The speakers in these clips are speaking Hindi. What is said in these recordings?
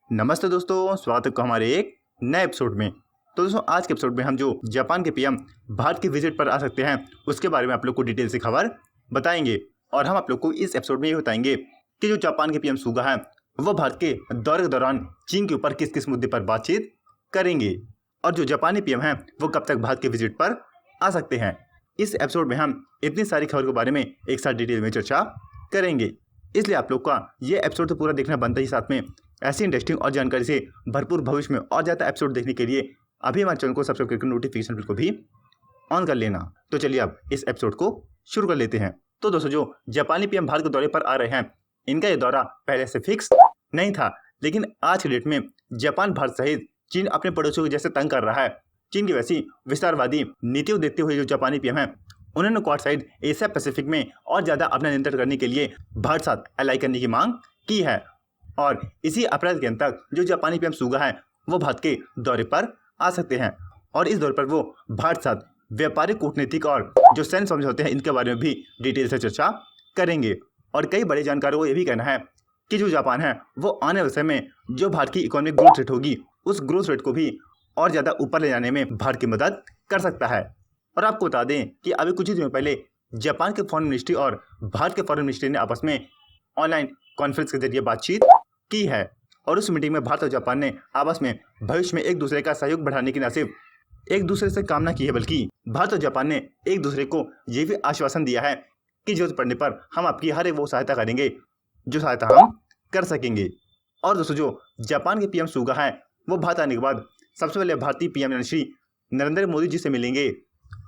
नमस्ते दोस्तों, स्वागत है हमारे एक नए एपिसोड में। तो दोस्तों, आज के एपिसोड में हम जो जापान के पीएम भारत की विजिट पर आ सकते हैं उसके बारे में आप लोग को डिटेल से खबर बताएंगे। और हम आप लोग को इस एपिसोड में ये बताएंगे कि जो जापान के पीएम सुगा है वो भारत के दौरे के दौरान चीन के ऊपर किस किस मुद्दे पर बातचीत करेंगे और जो जापानी पीएम है वो कब तक भारत की विजिट पर आ सकते हैं। इस एपिसोड में हम इतनी सारी खबर के बारे में एक साथ डिटेल में चर्चा करेंगे, इसलिए आप लोग का ये एपिसोड तो पूरा देखना बनता ही। साथ में ऐसी इंटरेस्टिंग और जानकारी से भरपूर भविष्य में और ज़्यादा एपिसोड देखने के लिए अभी हमारे चैनल को सब्सक्राइब करके नोटिफिकेशन बिल को भी ऑन कर लेना। तो चलिए अब इस एपिसोड को शुरू कर लेते हैं। तो दोस्तों, जो जापानी पीएम भारत के दौरे पर आ रहे हैं इनका ये दौरा पहले से फिक्स नहीं था, लेकिन आज के डेट में जापान भारत सहित चीन अपने पड़ोसियों को जैसे तंग कर रहा है, चीन की वैसी विस्तारवादी नीतियों देखते हुए जो जापानी पीएम है उन्होंने क्वाड साइड एशिया पैसिफिक में और ज़्यादा अपना नियंत्रण करने के लिए भारत साथ एलाई करने की मांग की है। और इसी अप्रैल के अंत तक जो जापानी पीएम सुगा है वो भारत के दौरे पर आ सकते हैं और इस दौरे पर वो भारत साथ व्यापारिक, कूटनीतिक और जो सैन्य समझौते हैं इनके बारे में भी डिटेल से चर्चा करेंगे। और कई बड़े जानकारों को ये भी कहना है कि जो जापान है वो आने वाले समय में जो भारत की इकोनॉमिक ग्रोथ रेट होगी उस ग्रोथ रेट को भी और ज़्यादा ऊपर ले जाने में भारत की मदद कर सकता है। और आपको बता दें कि अभी कुछ ही दिनों पहले जापान के फॉरेन मिनिस्ट्री और भारत के फॉरेन मिनिस्ट्री ने आपस में ऑनलाइन कॉन्फ्रेंस के जरिए बातचीत की है और उस मीटिंग में भारत और जापान ने आपस में भविष्य में एक दूसरे का सहयोग बढ़ाने की न सिर्फ एक दूसरे से कामना की है, बल्कि भारत और जापान ने एक दूसरे को ये भी आश्वासन दिया है कि जरूरत पड़ने पर हम आपकी हर एक वो सहायता करेंगे जो सहायता हम कर सकेंगे। और दोस्तों, जो जापान के पीएम सुगा है वो भारत आने के बाद सबसे पहले भारतीय पीएम श्री नरेंद्र मोदी जी से मिलेंगे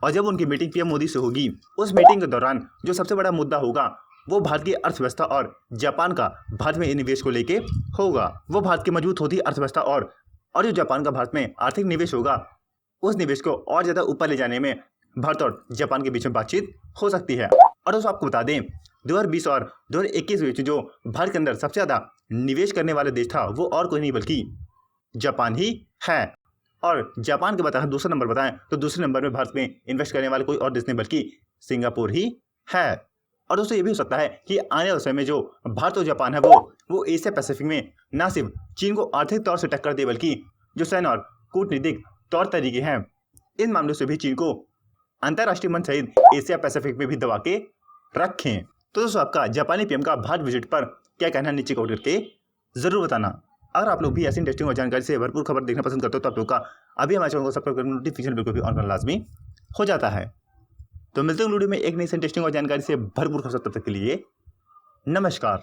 और जब उनकी मीटिंग पीएम मोदी से होगी उस मीटिंग के दौरान जो सबसे बड़ा मुद्दा होगा वो भारत की अर्थव्यवस्था और जापान का भारत में निवेश को लेके होगा। वो भारत की मजबूत होती अर्थव्यवस्था और जो जापान का भारत में आर्थिक निवेश होगा उस निवेश को और ज़्यादा ऊपर ले जाने में भारत और जापान के बीच में बातचीत हो सकती है। और दोस्तों, आपको बता दें 2020 और 2021 में जो भारत के अंदर सबसे ज़्यादा निवेश करने वाला देश था वो और कोई नहीं बल्कि जापान ही है। और जापान के बताएं दूसरा नंबर बताएं तो दूसरे नंबर में भारत में इन्वेस्ट करने वाले कोई और देश नहीं बल्कि सिंगापुर ही है। और दोस्तों, ये भी हो सकता है कि आने वाले समय में जो भारत और जापान है वो एशिया पैसिफिक में न सिर्फ चीन को आर्थिक तौर से टक्कर दे बल्कि जो सैन्य और कूटनीतिक तौर तरीके हैं इन मामलों से भी चीन को अंतर्राष्ट्रीय मंच सहित एशिया पैसिफिक में भी दबा के रखें। तो दोस्तों, आपका जापानी पीएम का भारत विजिट पर क्या कहना है नीचे कमेंट करके जरूर बताना। अगर आप लोग भी ऐसी इंटरेस्टिंग और जानकारी से भरपूर खबर देखना पसंद करते हो तो आप लोग का अभी हमारे चैनल को सब्सक्राइब करके नोटिफिकेशन बिल को भी ऑन करना लाजमी हो जाता है। तो मिलते हैं वीडियो में एक नई इंटरेस्टिंग और जानकारी से भरपूर खबर। तब तक के लिए नमस्कार।